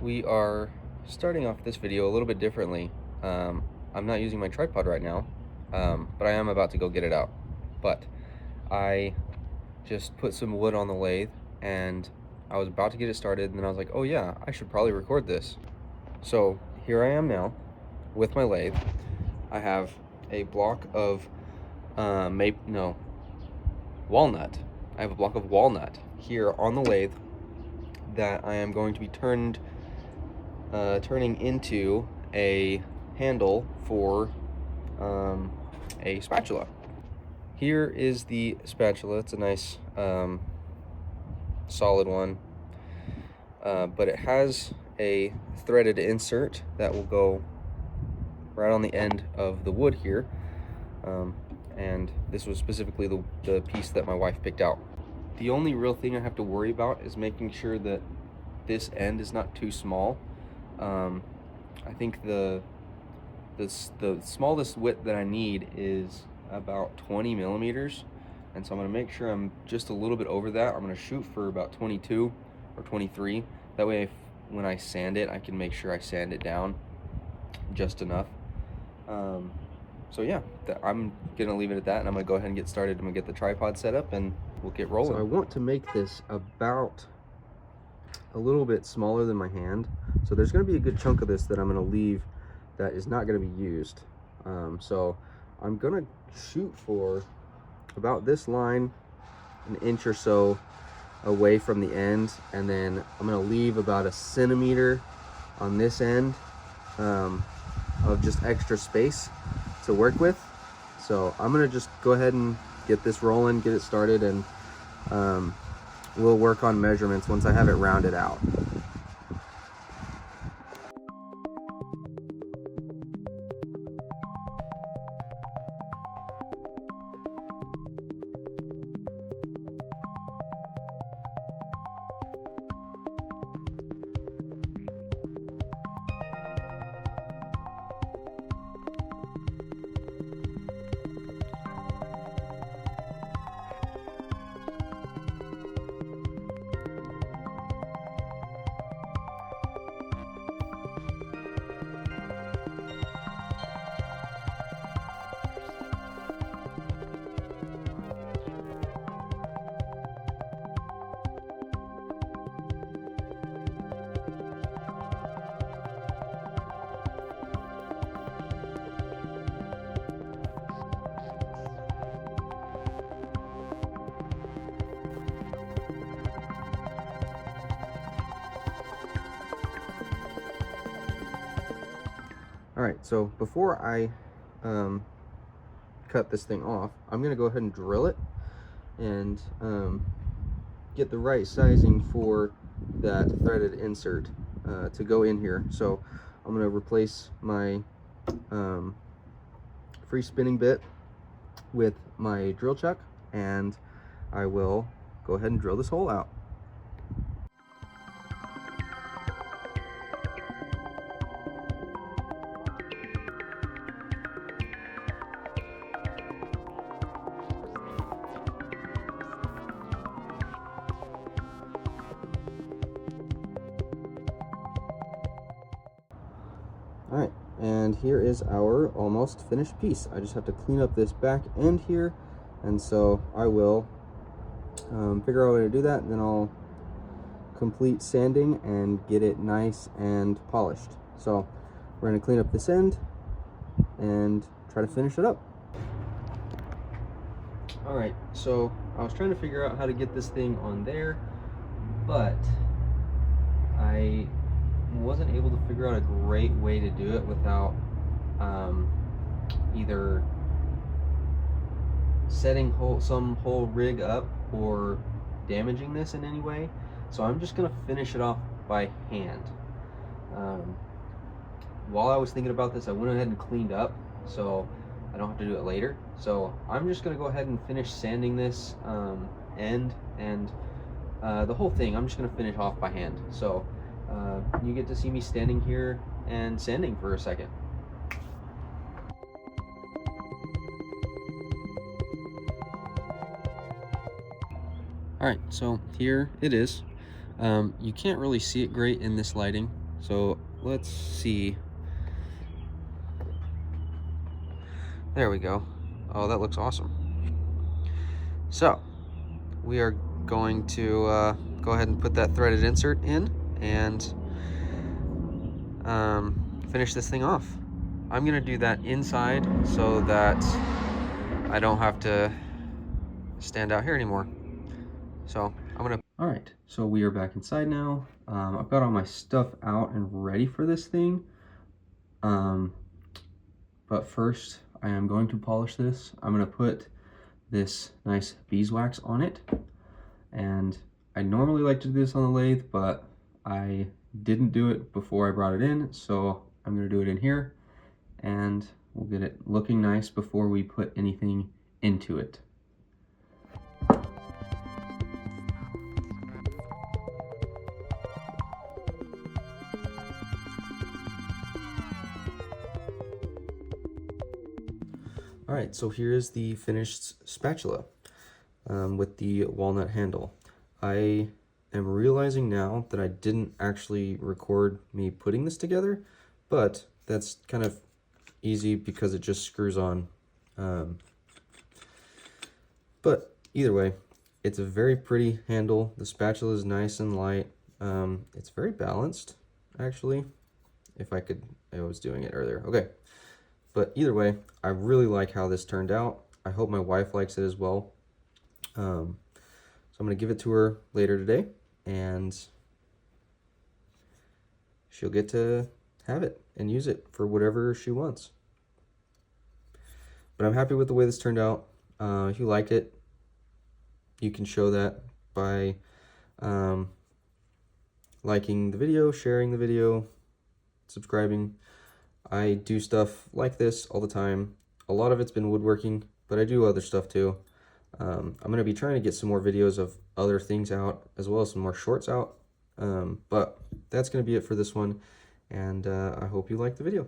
We are starting off this video a little bit differently. I'm not using my tripod right now, but I am about to go get it out. But I just put some wood on the lathe and I was about to get it started, and then I was like, oh yeah, I should probably record this. So here I am now with my lathe. I have a block of walnut. I have a block of walnut here on the lathe that I am going to be turning into a handle for a spatula. Here is the spatula. It's a nice solid one, but it has a threaded insert that will go right on the end of the wood here, and this was specifically the piece that my wife picked out. The only real thing I have to worry about is making sure that this end is not too small. I think the smallest width that I need is about 20 millimeters, and so I'm going to make sure I'm just a little bit over that. I'm going to shoot for about 22 or 23. That way, when I sand it, I can make sure I sand it down just enough. So yeah, I'm going to leave it at that, and I'm going to go ahead and get started. I'm going to get the tripod set up, and we'll get rolling. So I want to make this about a little bit smaller than my hand. So there's going to be a good chunk of this that I'm going to leave that is not going to be used. So I'm going to shoot for about this line, an inch or so away from the end, and then I'm going to leave about a centimeter on this end of just extra space to work with. So I'm going to just go ahead and get this rolling, get it started, and we'll work on measurements once I have it rounded out. Alright, so before I cut this thing off, I'm going to go ahead and drill it and get the right sizing for that threaded insert to go in here. So I'm going to replace my free spinning bit with my drill chuck, and I will go ahead and drill this hole out. Alright, and here is our almost finished piece. I just have to clean up this back end here, and so I will figure out a way to do that, and then I'll complete sanding and get it nice and polished. So we're going to clean up this end and try to finish it up. Alright, so I was trying to figure out how to get this thing on there, but I wasn't able to figure out a great way to do it without either setting some whole rig up or damaging this in any way. So I'm just gonna finish it off by hand. While I was thinking about this, I went ahead and cleaned up so I don't have to do it later. So I'm just gonna go ahead and finish sanding this end and the whole thing. I'm just gonna finish off by hand. So you get to see me standing here and sanding for a second. Alright, so here it is. You can't really see it great in this lighting, So let's see. There we go. Oh, that looks awesome. So we are going to go ahead and put that threaded insert in and finish this thing off. I'm gonna do that inside so that I don't have to stand out here anymore. So I'm gonna... All right, so we are back inside now. I've got all my stuff out and ready for this thing. But first I am going to polish this. I'm gonna put this nice beeswax on it. And I normally like to do this on the lathe, but I didn't do it before I brought it in, so I'm gonna do it in here, and we'll get it looking nice before we put anything into it. All right, so here is the finished spatula with the walnut handle. I am realizing now that I didn't actually record me putting this together, but that's kind of easy because it just screws on. But either way, it's a very pretty handle. The spatula is nice and light. It's very balanced, actually. I was doing it earlier. Okay. But either way, I really like how this turned out. I hope my wife likes it as well. So I'm going to give it to her later today, and she'll get to have it and use it for whatever she wants. But I'm happy with the way this turned out. If you like it, you can show that by liking the video, sharing the video, subscribing. I do stuff like this all the time. A lot of it's been woodworking, but I do other stuff too. I'm going to be trying to get some more videos of other things out, as well as some more shorts out. But that's going to be it for this one, and I hope you liked the video.